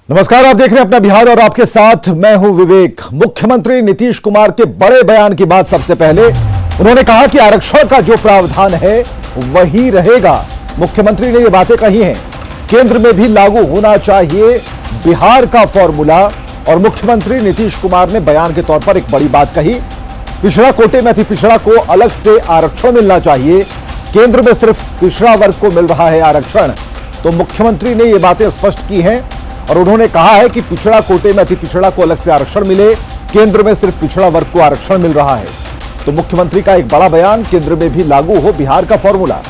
नमस्कार, आप देख रहे हैं अपना बिहार और आपके साथ मैं हूं विवेक। मुख्यमंत्री नीतीश कुमार के बड़े बयान की बात सबसे पहले उन्होंने कहा कि आरक्षण का जो प्रावधान है वही रहेगा। मुख्यमंत्री ने ये बातें कही हैं। केंद्र में भी लागू होना चाहिए बिहार का फॉर्मूला। और मुख्यमंत्री नीतीश कुमार ने बयान के तौर पर एक बड़ी बात कही, पिछड़ा कोटे में अति पिछड़ा को अलग से आरक्षण मिलना चाहिए। केंद्र में सिर्फ पिछड़ा वर्ग को मिल रहा है आरक्षण। तो मुख्यमंत्री ने ये बातें स्पष्ट की हैं और उन्होंने कहा है कि पिछड़ा कोटे में अति पिछड़ा को अलग से आरक्षण मिले, केंद्र में सिर्फ पिछड़ा वर्ग को आरक्षण मिल रहा है। तो मुख्यमंत्री का एक बड़ा बयान, केंद्र में भी लागू हो बिहार का फॉर्मूला।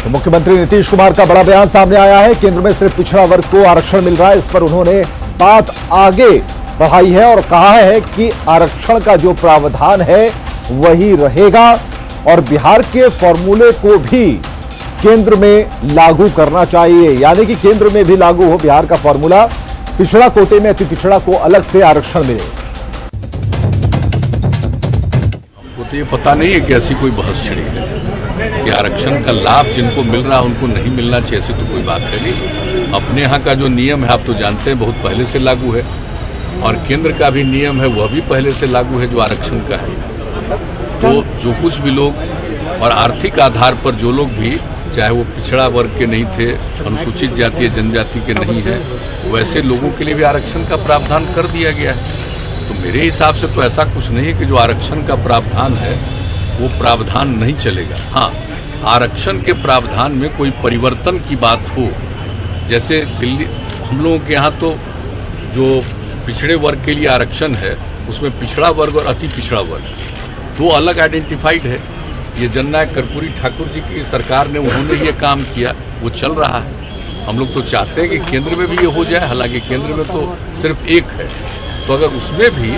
तो मुख्यमंत्री नीतीश कुमार का बड़ा बयान सामने आया है। केंद्र में सिर्फ पिछड़ा वर्ग को आरक्षण मिल रहा है, इस पर उन्होंने बात आगे बढ़ाई है और कहा है कि आरक्षण का जो प्रावधान है वही रहेगा और बिहार के फॉर्मूले को भी केंद्र में लागू करना चाहिए। यानी कि केंद्र में भी लागू हो बिहार का फॉर्मूला, पिछड़ा कोटे में अति पिछड़ा को अलग से आरक्षण मिले। हमको तो ये पता नहीं है कि ऐसी कोई बहस छिड़ी है कि आरक्षण का लाभ जिनको मिल रहा है उनको नहीं मिलना चाहिए, ऐसी तो कोई बात है नहीं। अपने यहाँ का जो नियम है आप तो जानते हैं, बहुत पहले से लागू है और केंद्र का भी नियम है वह भी पहले से लागू है जो आरक्षण का है। तो जो कुछ भी लोग और आर्थिक आधार पर जो लोग भी, चाहे वो पिछड़ा वर्ग के नहीं थे, अनुसूचित जाति जनजाति के नहीं है, वैसे लोगों के लिए भी आरक्षण का प्रावधान कर दिया गया है। तो मेरे हिसाब से तो ऐसा कुछ नहीं है कि जो आरक्षण का प्रावधान है वो प्रावधान नहीं चलेगा। हाँ, आरक्षण के प्रावधान में कोई परिवर्तन की बात हो, जैसे दिल्ली हम लोगों के यहाँ तो जो पिछड़े वर्ग के लिए आरक्षण है उसमें पिछड़ा वर्ग और अति पिछड़ा वर्ग दो अलग आइडेंटिफाइड है। ये जननायक कर्पूरी ठाकुर जी की सरकार ने उन्होंने ये काम किया, वो चल रहा है। हम लोग तो चाहते हैं कि केंद्र में भी ये हो जाए, हालांकि केंद्र में तो सिर्फ एक है। तो अगर उसमें भी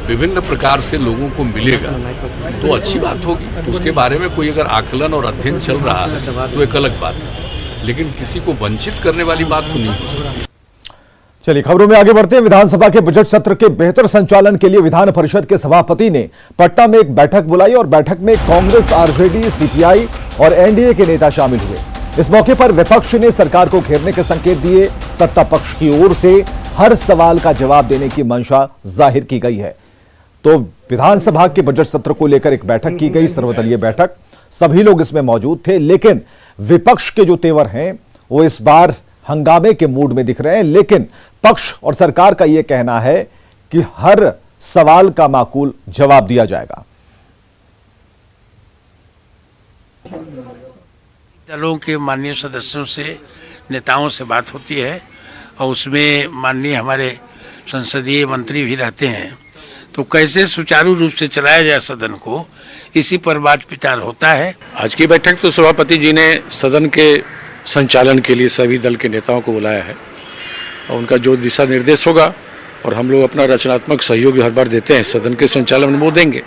विभिन्न प्रकार से लोगों को मिलेगा तो अच्छी बात होगी। तो उसके बारे में कोई अगर आकलन और अध्ययन चल रहा है तो एक अलग बात है, लेकिन किसी को वंचित करने वाली बात तो नहीं हो सकती। चलिए खबरों में आगे बढ़ते हैं। विधानसभा के बजट सत्र के बेहतर संचालन के लिए विधान परिषद के सभापति ने पटना में एक बैठक बुलाई और बैठक में कांग्रेस, आरजेडी, सीपीआई और एनडीए के नेता शामिल हुए। इस मौके पर विपक्ष ने सरकार को घेरने के संकेत दिए। सत्ता पक्ष की ओर से हर सवाल का जवाब देने की मंशा जाहिर की गई है। तो विधानसभा के बजट सत्र को लेकर एक बैठक की गई, सर्वदलीय बैठक। सभी लोग इसमें मौजूद थे, लेकिन विपक्ष के जो तेवर हैं वो इस बार हंगामे के मूड में दिख रहे हैं। लेकिन पक्ष और सरकार का यह कहना है कि हर सवाल का माकूल जवाब दिया जाएगा। दलों के माननीय सदस्यों से, नेताओं से बात होती है और उसमें माननीय हमारे संसदीय मंत्री भी रहते हैं, तो कैसे सुचारू रूप से चलाया जाए सदन को, इसी पर बात विचार होता है। आज की बैठक तो सभापति जी ने सदन के संचालन के लिए सभी दल के नेताओं को बुलाया है और उनका जो दिशा निर्देश होगा और हम लोग अपना रचनात्मक सहयोग हर बार देते हैं सदन के संचालन में, वो देंगे।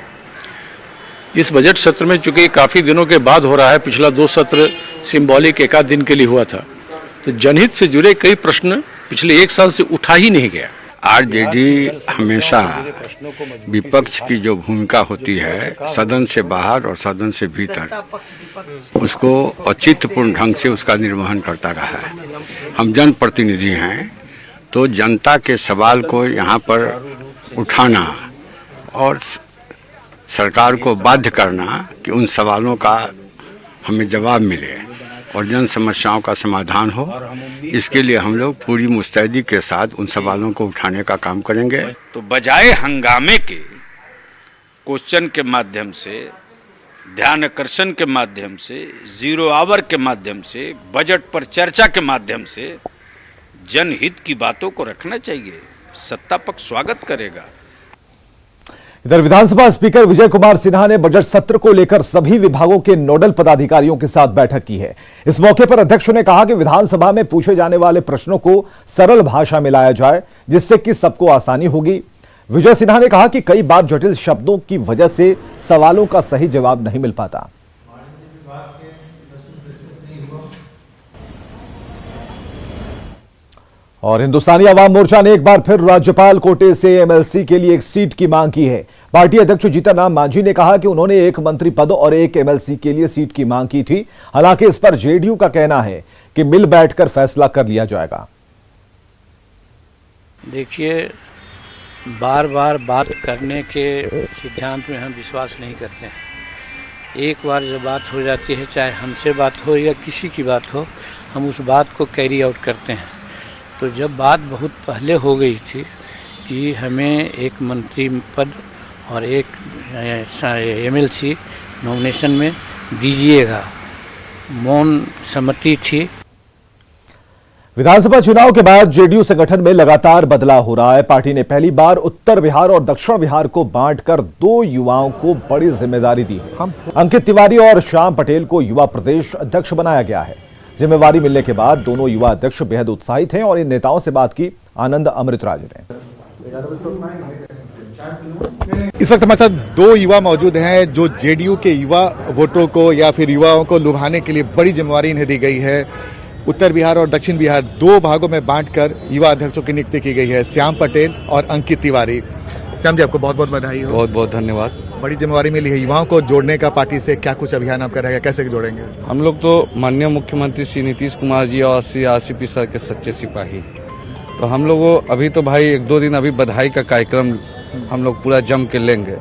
इस बजट सत्र में चूंकि काफ़ी दिनों के बाद हो रहा है, पिछला 2 सत्र सिंबॉलिक एक आध दिन के लिए हुआ था, तो जनहित से जुड़े कई प्रश्न पिछले 1 साल से उठा ही नहीं गया। आरजेडी हमेशा विपक्ष की जो भूमिका होती है सदन से बाहर और सदन से भीतर, उसको औचित्यपूर्ण ढंग से उसका निर्वहन करता रहा है। हम जनप्रतिनिधि हैं तो जनता के सवाल को यहाँ पर उठाना और सरकार को बाध्य करना कि उन सवालों का हमें जवाब मिले और जन समस्याओं का समाधान हो, इसके लिए हम लोग पूरी मुस्तैदी के साथ उन सवालों को उठाने का काम करेंगे। तो बजाय हंगामे के क्वेश्चन के माध्यम से, ध्यान आकर्षण के माध्यम से, 0 आवर के माध्यम से, बजट पर चर्चा के माध्यम से जनहित की बातों को रखना चाहिए। सत्ता पक्ष स्वागत करेगा। इधर विधानसभा स्पीकर विजय कुमार सिन्हा ने बजट सत्र को लेकर सभी विभागों के नोडल पदाधिकारियों के साथ बैठक की है। इस मौके पर अध्यक्ष ने कहा कि विधानसभा में पूछे जाने वाले प्रश्नों को सरल भाषा में लाया जाए, जिससे कि सबको आसानी होगी। विजय सिन्हा ने कहा कि कई बार जटिल शब्दों की वजह से सवालों का सही जवाब नहीं मिल पाता। और हिंदुस्तानी आवाम मोर्चा ने एक बार फिर राज्यपाल कोटे से एमएलसी के लिए एक सीट की मांग की है। पार्टी अध्यक्ष जीतन राम मांझी ने कहा कि उन्होंने एक मंत्री पद और एक एमएलसी के लिए सीट की मांग की थी। हालांकि इस पर जेडीयू का कहना है कि मिल बैठकर फैसला कर लिया जाएगा। देखिए, बार बार बात करने के सिद्धांत में हम विश्वास नहीं करते हैं। एक बार जब बात हो जाती है, चाहे हमसे बात हो या किसी की बात हो, हम उस बात को कैरी आउट करते हैं। तो जब बात बहुत पहले हो गई थी कि हमें एक मंत्री पद और एक एमएलसी नॉमिनेशन में दीजिएगा, मौन सहमति थी। विधानसभा चुनाव के बाद जेडीयू संगठन में लगातार बदलाव हो रहा है। पार्टी ने पहली बार उत्तर बिहार और दक्षिण बिहार को बांटकर 2 युवाओं को बड़ी जिम्मेदारी दी है। अंकित तिवारी और श्याम पटेल को युवा प्रदेश अध्यक्ष बनाया गया है। जिम्मेवारी मिलने के बाद दोनों युवा अध्यक्ष बेहद उत्साहित हैं और इन नेताओं से बात की आनंद अमृतराज ने। इस वक्त हमारे साथ 2 युवा मौजूद हैं जो जेडीयू के युवा वोटरों को या फिर युवाओं को लुभाने के लिए बड़ी जिम्मेवारी इन्हें दी गई है। उत्तर बिहार और दक्षिण बिहार 2 भागों में बांटकर युवा अध्यक्षों की नियुक्ति की गई है, श्याम पटेल और अंकित तिवारी। श्याम जी, आपको बहुत बहुत बधाई हो। बहुत बहुत धन्यवाद। बड़ी जिम्मेवारी मिली है युवाओं को जोड़ने का। पार्टी से क्या कुछ अभियान आप करेंगे, कैसे जोड़ेंगे? हम लोग तो माननीय मुख्यमंत्री श्री नीतीश कुमार जी और श्री आरसीपी सर के सच्चे सिपाही, तो हम लोग अभी तो भाई 1-2 दिन अभी बधाई का कार्यक्रम हम लोग पूरा जम के लेंगे।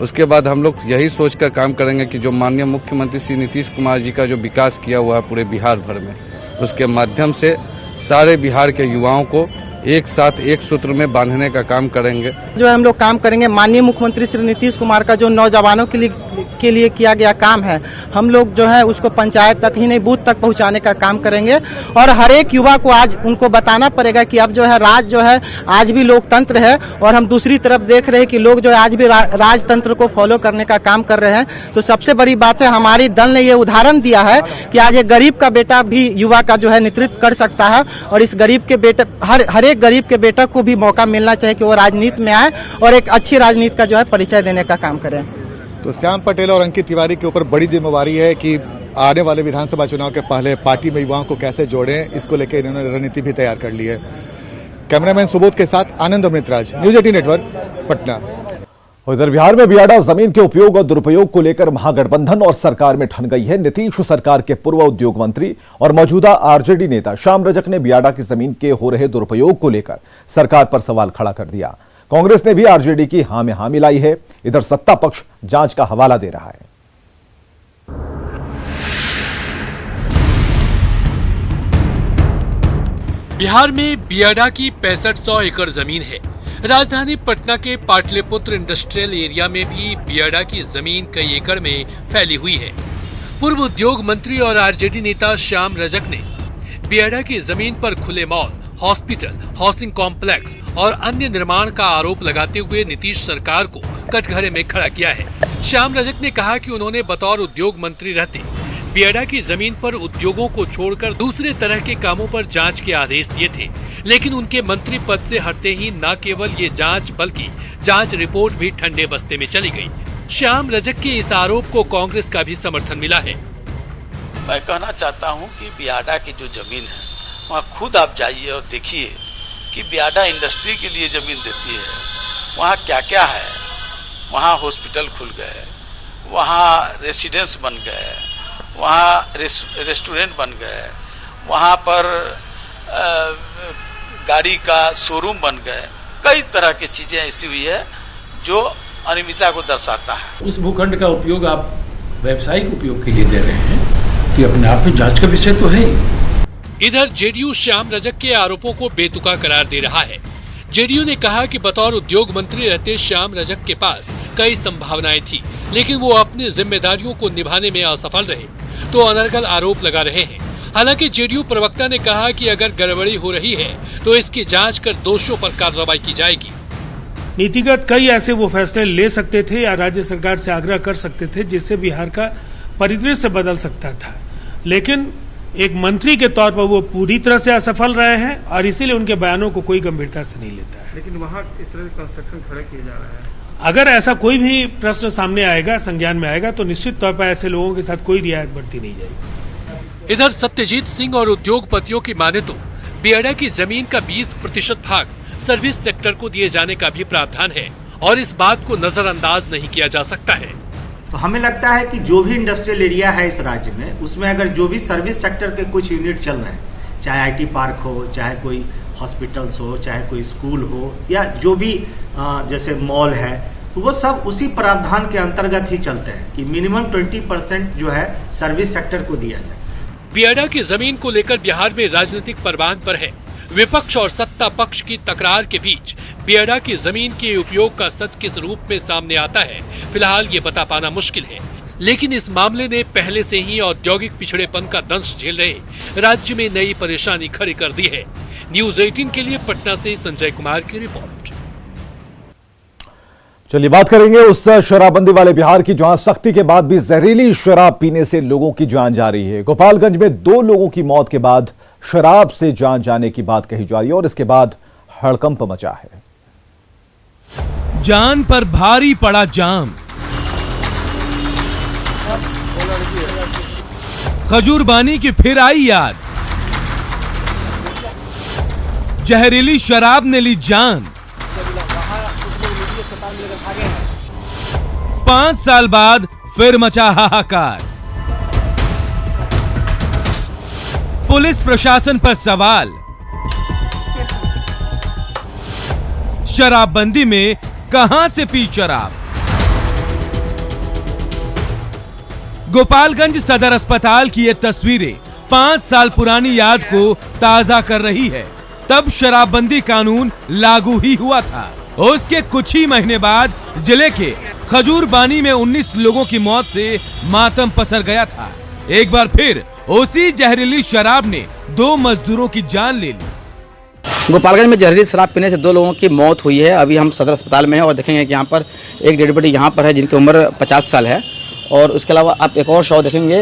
उसके बाद हम लोग यही सोचकर काम करेंगे कि जो माननीय मुख्यमंत्री श्री नीतीश कुमार जी का जो विकास किया हुआ है पूरे बिहार भर में, उसके माध्यम से सारे बिहार के युवाओं को एक साथ एक सूत्र में बांधने का काम करेंगे। जो हम लोग काम करेंगे, माननीय मुख्यमंत्री श्री नीतीश कुमार का जो नौजवानों के लिए किया गया काम है, हम लोग जो है उसको पंचायत तक ही नहीं बूथ तक पहुंचाने का काम करेंगे। और हर एक युवा को आज उनको बताना पड़ेगा कि अब जो है राज जो है आज भी लोकतंत्र है और हम दूसरी तरफ देख रहे हैं कि लोग जो है आज भी राजतंत्र को फॉलो करने का काम कर रहे हैं। तो सबसे बड़ी बात है, हमारी दल ने ये उदाहरण दिया है कि आज एक गरीब का बेटा भी युवा का जो है नेतृत्व कर सकता है और इस गरीब के बेटा हर एक गरीब के बेटा को भी मौका मिलना चाहिए कि वो राजनीति में आए और एक अच्छी राजनीति का जो है परिचय देने का काम करें। तो श्याम पटेल और अंकित तिवारी के ऊपर बड़ी जिम्मेवारी है कि आने वाले विधानसभा चुनाव के पहले पार्टी में युवाओं को कैसे जोड़ें, इसको लेकर इन्होंने रणनीति भी तैयार कर ली है। कैमरामैन सुबोध के साथ आनंद अमृतराज, न्यूज 18 नेटवर्क, पटना। उधर बिहार में बियाडा जमीन के उपयोग और दुरुपयोग को लेकर महागठबंधन और सरकार में ठन गई है। नीतीश सरकार के पूर्व उद्योग मंत्री और मौजूदा आरजेडी नेता श्याम रजक ने बियाडा की जमीन के हो रहे दुरुपयोग को लेकर सरकार पर सवाल खड़ा कर दिया। कांग्रेस ने भी आरजेडी की हां में हां मिलाई है। इधर सत्ता पक्ष जांच का हवाला दे रहा है। बिहार में बियाडा की 6500 एकड़ जमीन है। राजधानी पटना के पाटलिपुत्र इंडस्ट्रियल एरिया में भी बियाडा की जमीन कई एकड़ में फैली हुई है। पूर्व उद्योग मंत्री और आरजेडी नेता श्याम रजक ने बियाडा की जमीन पर खुले मॉल, हॉस्पिटल, हाउसिंग कॉम्प्लेक्स और अन्य निर्माण का आरोप लगाते हुए नीतीश सरकार को कटघरे में खड़ा किया है। श्याम रजक ने कहा कि उन्होंने बतौर उद्योग मंत्री रहते बियाडा की जमीन पर उद्योगों को छोड़कर दूसरे तरह के कामों पर जांच के आदेश दिए थे, लेकिन उनके मंत्री पद से हटते ही न केवल ये जांच बल्कि जांच रिपोर्ट भी ठंडे बस्ते में चली गई। श्याम रजक के इस आरोप को कांग्रेस का भी समर्थन मिला है। मैं कहना चाहता हूं कि बियाडा की जो जमीन है वहाँ खुद आप जाइए और देखिए कि बियाडा इंडस्ट्री के लिए जमीन देती है। वहाँ क्या क्या है, वहाँ हॉस्पिटल खुल गए, वहाँ रेसिडेंस बन गए, वहाँ रेस्टोरेंट बन गए, वहाँ पर गाड़ी का शोरूम बन गए, कई तरह की चीजें ऐसी हुई है जो अनियमितता को दर्शाता है। उस भूखंड का उपयोग आप व्यावसायिक उपयोग के लिए दे रहे हैं कि अपने आप में जांच का विषय तो है। इधर जेडीयू श्याम रजक के आरोपों को बेतुका करार दे रहा है। जेडीयू ने कहा कि बतौर उद्योग मंत्री रहते श्याम रजक के पास कई संभावनाएं थी, लेकिन वो अपनी जिम्मेदारियों को निभाने में असफल रहे, तो अनर्गल आरोप लगा रहे हैं। हालांकि जेडीयू प्रवक्ता ने कहा कि अगर गड़बड़ी हो रही है तो इसकी जांच कर दोषियों पर कार्रवाई की जाएगी। नीतिगत कई ऐसे वो फैसले ले सकते थे या राज्य सरकार से आग्रह कर सकते थे जिससे बिहार का परिदृश्य बदल सकता था, लेकिन एक मंत्री के तौर पर वो पूरी तरह से असफल रहे हैं और इसीलिए उनके बयानों को कोई गंभीरता से नहीं लेता है। लेकिन वहाँ इस तरह से कंस्ट्रक्शन खड़ा किया जा रहा है। अगर ऐसा कोई भी प्रश्न सामने आएगा, संज्ञान में आएगा, तो निश्चित तौर पर ऐसे लोगों के साथ कोई रियायत बरती नहीं जाएगी। इधर सत्यजीत सिंह और उद्योगपतियों की माने तो बियाडा की जमीन का 20% भाग सर्विस सेक्टर को दिए जाने का भी प्रावधान है और इस बात को नजरअंदाज नहीं किया जा सकता है। तो हमें लगता है कि जो भी इंडस्ट्रियल एरिया है इस राज्य में, उसमें अगर जो भी सर्विस सेक्टर के कुछ यूनिट चल रहे हैं, चाहे आईटी पार्क हो, चाहे कोई हॉस्पिटल्स हो, चाहे कोई स्कूल हो, या जो भी जैसे मॉल है, तो वो सब उसी प्रावधान के अंतर्गत ही चलते हैं कि मिनिमम 20% जो है सर्विस सेक्टर को दिया जाए। बियाडा की जमीन को लेकर बिहार में राजनीतिक परवान पर है। विपक्ष और सत्ता पक्ष की तकरार के बीच बियाडा की जमीन के उपयोग का सच किस रूप में सामने आता है, फिलहाल ये बता पाना मुश्किल है। लेकिन इस मामले ने पहले से ही औद्योगिक पिछड़ेपन का दंश झेल रहे राज्य में नई परेशानी खड़ी कर दी है। न्यूज 18 के लिए पटना से संजय कुमार की रिपोर्ट। चलिए बात करेंगे उस शराबबंदी वाले बिहार की, जहां सख्ती के बाद भी जहरीली शराब पीने से लोगों की जान जा रही है। गोपालगंज में 2 लोगों की मौत के बाद शराब से जान जाने की बात कही जा रही है और इसके बाद हड़कंप मचा है। जान पर भारी पड़ा जाम। खजूरबानी की फिर आई याद। जहरीली शराब ने ली जान। 5 साल बाद फिर मचा हाहाकार। पुलिस प्रशासन पर सवाल। शराबबंदी में कहां से पी शराब? गोपालगंज सदर अस्पताल की ये तस्वीरें 5 साल पुरानी याद को ताजा कर रही है। तब शराबबंदी कानून लागू ही हुआ था। उसके कुछ ही महीने बाद जिले के खजूरबानी में 19 लोगों की मौत से मातम पसर गया था। एक बार फिर उसी जहरीली शराब ने 2 मजदूरों की जान ले ली। गोपालगंज में जहरीली शराब पीने से 2 लोगों की मौत हुई है। अभी हम सदर अस्पताल में हैं और देखेंगे कि यहाँ पर एक डेड बॉडी यहाँ पर है जिनकी उम्र 50 साल है। और उसके अलावा आप एक और शव देखेंगे,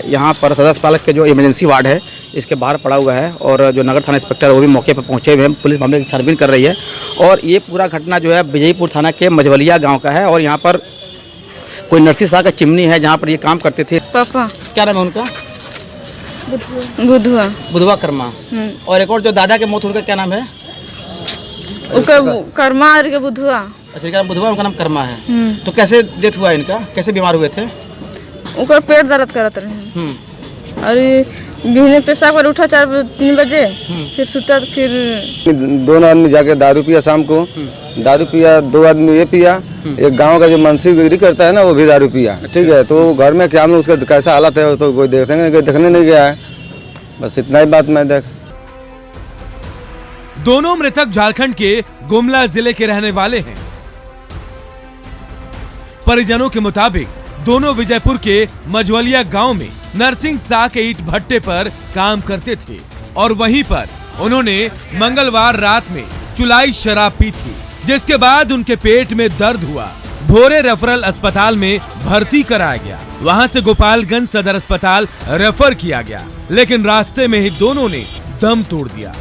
यहाँ पर सदर अस्पताल के जो इमरजेंसी वार्ड है इसके बाहर पड़ा हुआ है और जो नगर थाना इंस्पेक्टर वो भी मौके पर पहुँचे हुए हैं। पुलिस मामले की छानबीन कर रही है और ये पूरा घटना जो है विजयपुर थाना के मझवलिया गाँव का है। और यहाँ पर कोई नरसिंह शाह का चिमनी है जहाँ पर ये काम करते थे। पापा क्या नाम है उनका? बुधवा बुधवा कर्मा। और एक और जो दादा के मौत उनका क्या नाम है? कर्मा और बुधवा। अच्छा, इनका बुधवा, उनका नाम कर्मा है। तो कैसे डेथ हुआ इनका? कैसे बीमार हुए थे? उनका पेट दर्द करत रहे और बिहने पेशाब कर उठा 4-3 बजे, फिर सुता। फिर 2 आदमी जाके दारू पिया शाम को, दारू पिया, 2 आदमी ये पिया, एक गांव का जो मनसीगिरी करता है ना वो भी दारू पिया। ठीक है, तो घर में क्या उसका कैसा हालत है तो कोई देखने नहीं गया है। बस इतना ही बात मैं देख। दोनों मृतक झारखंड के गुमला जिले के रहने वाले हैं। परिजनों के मुताबिक दोनों विजयपुर के मझवलिया गांव में नरसिंह शाह के ईंट भट्टे पर काम करते थे और वहीं पर उन्होंने मंगलवार रात में चुलाई शराब पी थी, जिसके बाद उनके पेट में दर्द हुआ। भोरे रेफरल अस्पताल में भर्ती कराया गया। वहां से गोपालगंज सदर अस्पताल रेफर किया गया, लेकिन रास्ते में ही दोनों ने दम तोड़ दिया।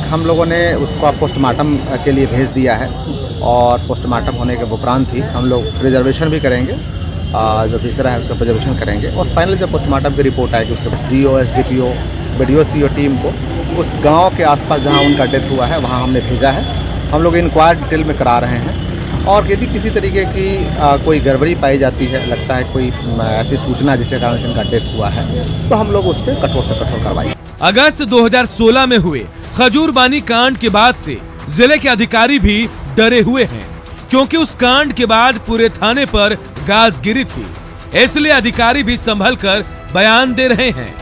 हम लोगों ने उसको पोस्टमार्टम के लिए भेज दिया है और पोस्टमार्टम होने के उपरांत ही हम लोग प्रिजर्वेशन भी करेंगे, जो तीसरा है उसका प्रिजर्वेशन करेंगे और फाइनल जब पोस्टमार्टम की रिपोर्ट आएगी उसके बाद DO, SDPO, BDO टीम को उस गांव के आसपास जहां उनका डेथ हुआ है वहां हमने भेजा है। हम लोग इंक्वायरी डिटेल में करा रहे हैं और यदि किसी तरीके की कोई गड़बड़ी पाई जाती है, लगता है कोई ऐसी सूचना जिसके कारण से इनका डेथ हुआ है, तो हम लोग उस पर कठोर से कठोर कार्रवाई। अगस्त 2016 में हुए खजूरबानी कांड के बाद से जिले के अधिकारी भी डरे हुए हैं, क्योंकि उस कांड के बाद पूरे थाने पर गाज गिरी थी। इसलिए अधिकारी भी संभल कर बयान दे रहे हैं।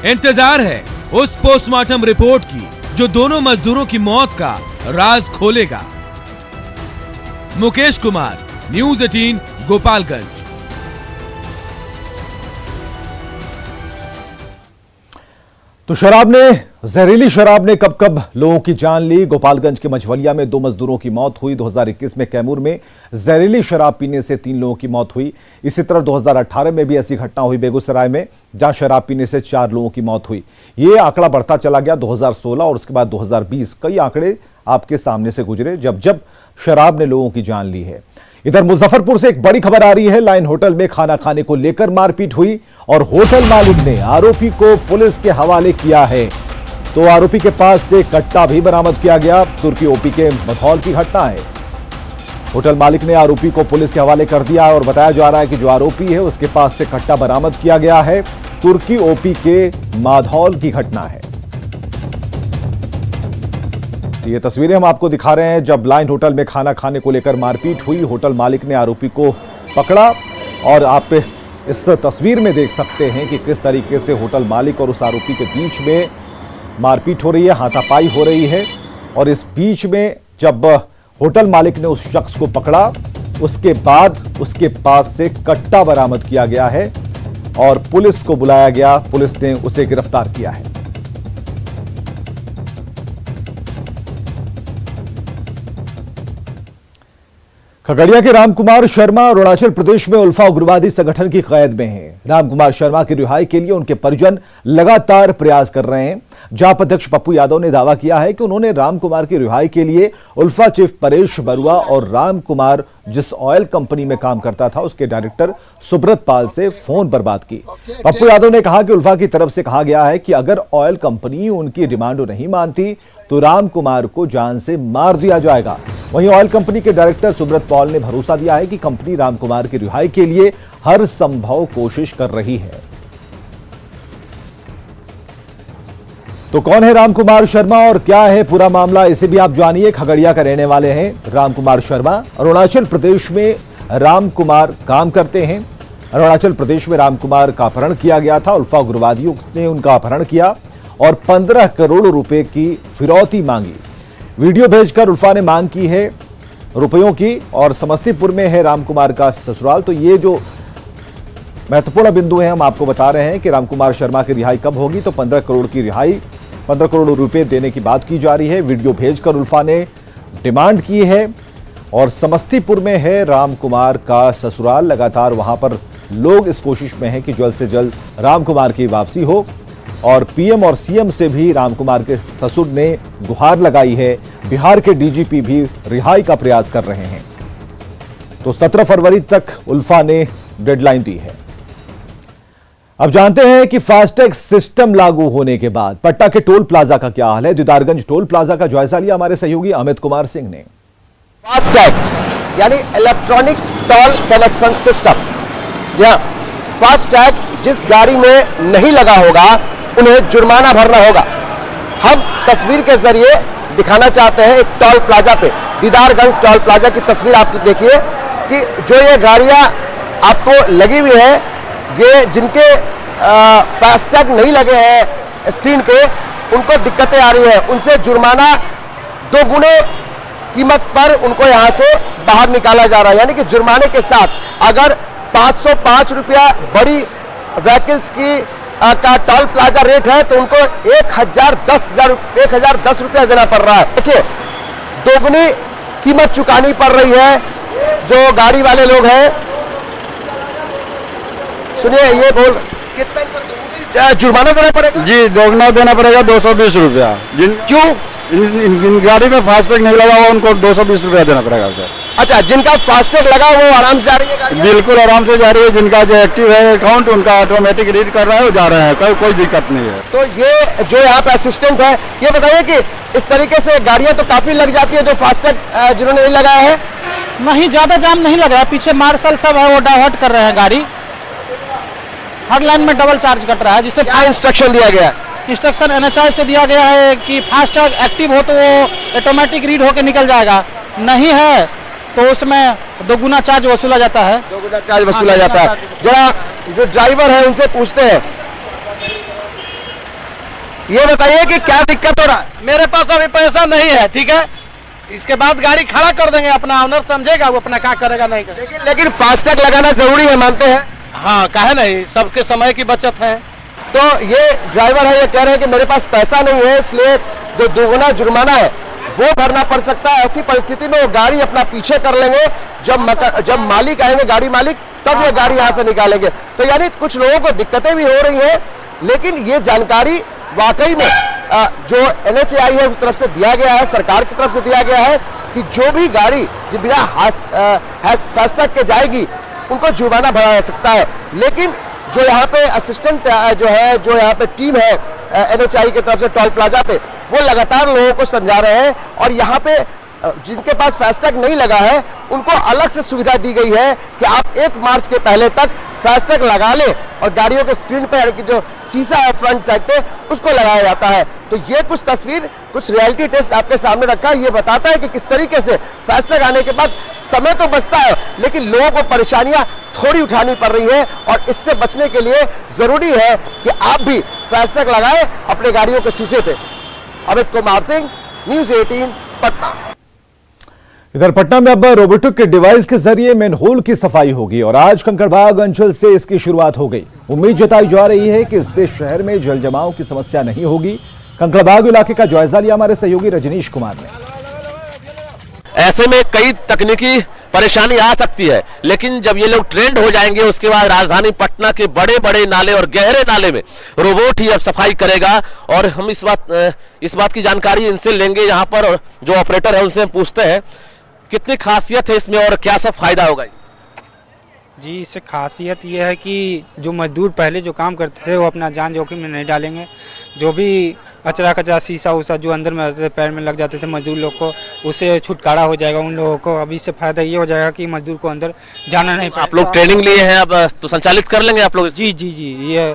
इंतजार है उस पोस्टमार्टम रिपोर्ट की जो दोनों मजदूरों की मौत का राज खोलेगा। मुकेश कुमार, न्यूज 18, गोपालगंज। तो जहरीली शराब ने कब कब लोगों की जान ली। गोपालगंज के मझवलिया में 2 मजदूरों की मौत हुई। 2021 में कैमूर में जहरीली शराब पीने से 3 लोगों की मौत हुई। इसी तरह 2018 में भी ऐसी घटना हुई बेगूसराय में, जहां शराब पीने से 4 लोगों की मौत हुई। ये आंकड़ा बढ़ता चला गया 2016 और उसके बाद 2020। कई आंकड़े आपके सामने से गुजरे जब जब शराब ने लोगों की जान ली है। इधर मुजफ्फरपुर से एक बड़ी खबर आ रही है। लाइन होटल में खाना खाने को लेकर मारपीट हुई और होटल मालिक ने आरोपी को पुलिस के हवाले किया है। तो आरोपी के पास से कट्टा भी बरामद किया गया। तुर्की ओपी के मधौल की घटना है। होटल मालिक ने आरोपी को पुलिस के हवाले कर दिया और बताया जा रहा है कि जो आरोपी है उसके पास से कट्टा बरामद किया गया है। तुर्की ओपी के माधौल की घटना है। ये तस्वीरें हम आपको दिखा रहे हैं जब ब्लाइंड होटल में खाना खाने को लेकर मारपीट हुई। होटल मालिक ने आरोपी को पकड़ा और आप इस तस्वीर में देख सकते हैं कि किस तरीके से होटल मालिक और उस आरोपी के बीच में मारपीट हो रही है, हाथापाई हो रही है। और इस बीच में जब होटल मालिक ने उस शख्स को पकड़ा, उसके बाद उसके पास से कट्टा बरामद किया गया है और पुलिस को बुलाया गया। पुलिस ने उसे गिरफ्तार किया है। खगड़िया के रामकुमार शर्मा अरुणाचल प्रदेश में उल्फा उग्रवादी संगठन की कैद में हैं। रामकुमार शर्मा की रिहाई के लिए उनके परिजन लगातार प्रयास कर रहे हैं। जाप अध्यक्ष पप्पू यादव ने दावा किया है कि उन्होंने रामकुमार की रिहाई के लिए उल्फा चीफ परेश बरुआ और रामकुमार जिस ऑयल कंपनी में काम करता था उसके डायरेक्टर सुब्रत पाल से फोन पर बात की। पप्पू यादव ने कहा कि उल्फा की तरफ से कहा गया है कि अगर ऑयल कंपनी उनकी डिमांड नहीं मानती तो रामकुमार को जान से मार दिया जाएगा। वहीं ऑयल कंपनी के डायरेक्टर सुब्रत पॉल ने भरोसा दिया है कि कंपनी रामकुमार की रिहाई के लिए हर संभव कोशिश कर रही है। तो कौन है रामकुमार शर्मा और क्या है पूरा मामला, इसे भी आप जानिए। खगड़िया का रहने वाले हैं रामकुमार शर्मा। अरुणाचल प्रदेश में रामकुमार काम करते हैं। अरुणाचल प्रदेश में रामकुमार का अपहरण किया गया था। उल्फा उग्रवादियों ने उनका अपहरण किया और 15 करोड़ रुपए की फिरौती मांगी। वीडियो भेजकर उल्फा ने मांग की है रुपयों की और समस्तीपुर में है रामकुमार का ससुराल। तो ये जो महत्वपूर्ण बिंदु है हम आपको बता रहे हैं कि रामकुमार शर्मा की रिहाई कब होगी। तो 15 करोड़ की रिहाई, 15 करोड़ रुपए देने की बात की जा रही है। वीडियो भेजकर उल्फा ने डिमांड की है और समस्तीपुर में है रामकुमार का ससुराल। लगातार वहां पर लोग इस कोशिश में हैं कि जल्द से जल्द रामकुमार की वापसी हो और पीएम और सीएम से भी रामकुमार के ससुर ने गुहार लगाई है। बिहार के डीजीपी भी रिहाई का प्रयास कर रहे हैं। तो 17 फरवरी तक उल्फा ने डेडलाइन दी है। अब जानते हैं कि फास्टैग सिस्टम लागू होने के बाद पटना के टोल प्लाजा का क्या हाल है। दीदारगंज टोल प्लाजा का जायजा लिया हमारे सहयोगी अमित कुमार सिंह ने। फास्टैग यानी इलेक्ट्रॉनिक टोल कलेक्शन सिस्टम, जहां फास्टैग जिस गाड़ी में नहीं लगा होगा उन्हें जुर्माना भरना होगा। हम तस्वीर के जरिए दिखाना चाहते हैं एक टोल प्लाजा पे, दीदारगंज टोल प्लाजा की तस्वीर आप देखिए कि जो ये गाड़ियां आपको लगी हुई है, ये जिनके फास्टैग नहीं लगे हैं स्क्रीन पे, उनको दिक्कतें आ रही है। उनसे जुर्माना 2 गुने कीमत पर उनको यहाँ से बाहर निकाला जा रहा है। यानी कि जुर्माने के साथ अगर 505 रुपया बड़ी व्हीकल्स की का टोल प्लाजा रेट है तो उनको 1010 रुपया देना पड़ रहा है। देखिए 2 गुनी कीमत चुकानी पड़ रही है जो गाड़ी वाले लोग हैं। सुनिए ये बोल कितना जुर्माना देना पड़ेगा? जी दोगुना देना पड़ेगा 220 रुपया। क्यों? इन गाड़ी में फास्टैग नहीं लगा हुआ उनको 220 रुपया देना पड़ेगा सर। अच्छा, जिनका फास्टैग लगा वो आराम से जा रही है गाड़ी? बिल्कुल आराम से जा रही है। जिनका जो एक्टिव है अकाउंट उनका ऑटोमेटिक रीड कर रहा है वो जा रहे हैं, कोई दिक्कत नहीं है। तो ये जो यहाँ पे असिस्टेंट है, ये बताइए कि इस तरीके से गाड़ियां तो काफी लग जाती है जो फास्टैग जिन्होंने नहीं लगाया है। नहीं, ज्यादा जाम नहीं लग रहा है। पीछे मार्शल सब है वो डाइवर्ट कर रहे हैं गाड़ी। हर लाइन में डबल चार्ज कट रहा है। जिससे क्या इंस्ट्रक्शन दिया गया है? इंस्ट्रक्शन NHI से दिया गया है कि फास्टैग एक्टिव हो तो वो ऑटोमेटिक रीड होकर निकल जाएगा, नहीं है तो उसमें 2 गुना चार्ज वसूला जाता है। 2 गुना चार्ज वसूला जाता है। जरा जो ड्राइवर है उनसे पूछते हैं, ये बताइए कि क्या दिक्कत हो रहा है? मेरे पास अभी पैसा नहीं है, ठीक है, इसके बाद गाड़ी खड़ा कर देंगे, अपना ऑनर समझेगा वो अपना क्या करेगा नहीं करेगा। लेकिन फास्टैग लगाना जरूरी है, मानते हैं? हाँ, काहे नहीं, सबके समय की बचत है। तो ये ड्राइवर है, ये कह रहे हैं कि मेरे पास पैसा नहीं है इसलिए जो 2 गुना जुर्माना है वो भरना पड़ सकता है। ऐसी परिस्थिति में वो गाड़ी अपना पीछे कर लेंगे, जब मालिक आएंगे, गाड़ी मालिक, तब ये गाड़ी यहाँ से निकालेंगे। तो यानी कुछ लोगों को दिक्कतें भी हो रही हैं, लेकिन ये जानकारी वाकई में जो NHI है उस तरफ से दिया गया है, सरकार की तरफ से दिया गया है कि जो भी गाड़ी जो बिना फास्टैग के जाएगी उनको जुर्माना भरा जा सकता है। लेकिन जो यहाँ पे असिस्टेंट जो यहाँ पे टीम है NHI की तरफ से टोल प्लाजा पे, वो लगातार लोगों को समझा रहे हैं और यहाँ पे जिनके पास फास्टैग नहीं लगा है उनको अलग से सुविधा दी गई है कि आप 1 मार्च के पहले तक फास्टैग लगा लें और गाड़ियों के स्क्रीन पे कि जो शीशा है फ्रंट साइड पे उसको लगाया जाता है। तो ये कुछ तस्वीर, कुछ रियलिटी टेस्ट आपके सामने रखा है। ये बताता है कि किस तरीके से फास्टैग आने के बाद समय तो बचता है, लेकिन लोगों को परेशानियां थोड़ी उठानी पड़ रही है और इससे बचने के लिए जरूरी है कि आप भी फास्टैग लगाएं अपने गाड़ियों के शीशे पे। अमित कुमार सिंह, न्यूज़ 18 पटना। इधर पटना में अब रोबोटिक के डिवाइस के जरिए मैनहोल की सफाई होगी और आज कंकड़बाग अंचल से इसकी शुरुआत हो गई। उम्मीद जताई जा रही है कि इससे शहर में जल जमाव की समस्या नहीं होगी। कंकड़बाग इलाके का जायजा लिया हमारे सहयोगी रजनीश कुमार ने। ऐसे में कई तकनीकी परेशानी आ सकती है, लेकिन जब ये लोग ट्रेंड हो जाएंगे उसके बाद राजधानी पटना के बड़े बड़े नाले और गहरे नाले में रोबोट ही अब सफाई करेगा। और हम इस बात की जानकारी इनसे लेंगे, यहाँ पर जो ऑपरेटर है उनसे हम पूछते हैं कितनी खासियत है इसमें और क्या सब फायदा होगा इससे। जी, इससे खासियत ये है कि जो मजदूर पहले जो काम करते थे वो अपना जान जोखिम में नहीं डालेंगे। जो भी अचरा कचरा शीशा उसा जो अंदर में रहते थे, पैर में लग जाते थे मजदूर लोग को, उससे छुटकारा हो जाएगा उन लोगों को। अभी से फायदा ये हो जाएगा कि मजदूर को अंदर जाना नहीं पड़ेगा। आप लोग ट्रेनिंग लिए हैं अब तो संचालित कर लेंगे आप लोग? जी जी जी, ये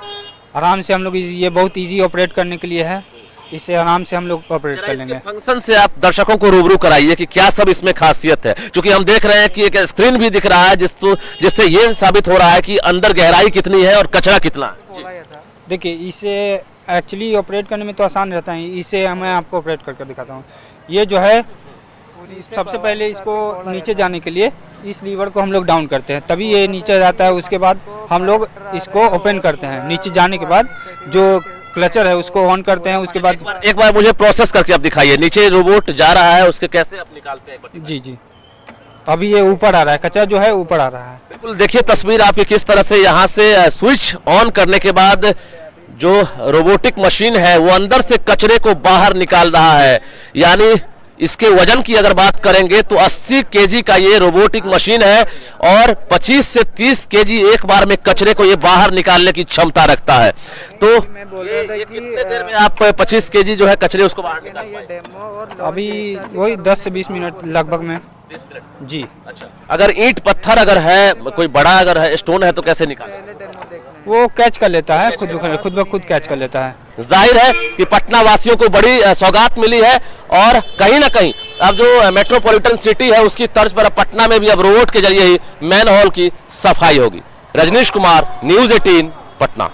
आराम से हम लोग, ये बहुत ईजी ऑपरेट करने के लिए है, इसे आराम से हम लोग ऑपरेट कर लेंगे। फंक्शन से आप दर्शकों को रूबरू कराइए कि क्या सब इसमें खासियत है, क्योंकि हम देख रहे हैं कि एक स्क्रीन भी दिख रहा है जिससे ये साबित हो रहा है कि अंदर गहराई कितनी है और कचरा कितना। देखिए, इसे एक्चुअली ऑपरेट करने में तो आसान रहता है, इसे मैं आपको ऑपरेट करके दिखाता हूँ। ये जो है सबसे पहले इसको नीचे जाने के लिए इस लीवर को हम लोग डाउन करते हैं, तभी ये नीचे जाता है। उसके बाद हम लोग इसको ओपन करते हैं। नीचे जाने के बाद जो क्लचर है उसको ऑन करते हैं। उसके बाद एक बार मुझे प्रोसेस करके आप दिखाइए। नीचे रोबोट जा रहा है, उसके कैसे आप निकालते हैं? जी जी, अभी ये ऊपर आ रहा है, कचरा जो है ऊपर आ रहा है। बिल्कुल, देखिए तस्वीर आपकी किस तरह से यहाँ से स्विच ऑन करने के बाद जो रोबोटिक मशीन है वो अंदर से कचरे को बाहर निकाल रहा है। यानी इसके वजन की अगर बात करेंगे तो 80 केजी का ये रोबोटिक मशीन है और 25 से 30 केजी एक बार में कचरे को ये बाहर निकालने की क्षमता रखता है। तो ये कितने देर में आप 25 केजी जो है कचरे उसको बाहर निकाल पाएंगे? अभी वही 10 से 20 मिनट लगभग में। 20 मिनट? जी। अच्छा, अगर ईंट पत्थर अगर है, कोई बड़ा अगर है स्टोन है तो कैसे निकालें? वो कैच कर लेता है, खुद ब खुद कैच कर लेता है। जाहिर है कि पटना वासियों को बड़ी सौगात मिली है और कहीं ना कहीं अब जो मेट्रोपॉलिटन सिटी है उसकी तर्ज पर पटना में भी अब रोबोट के जरिए ही मैनहोल की सफाई होगी। रजनीश कुमार, न्यूज़ 18 पटना।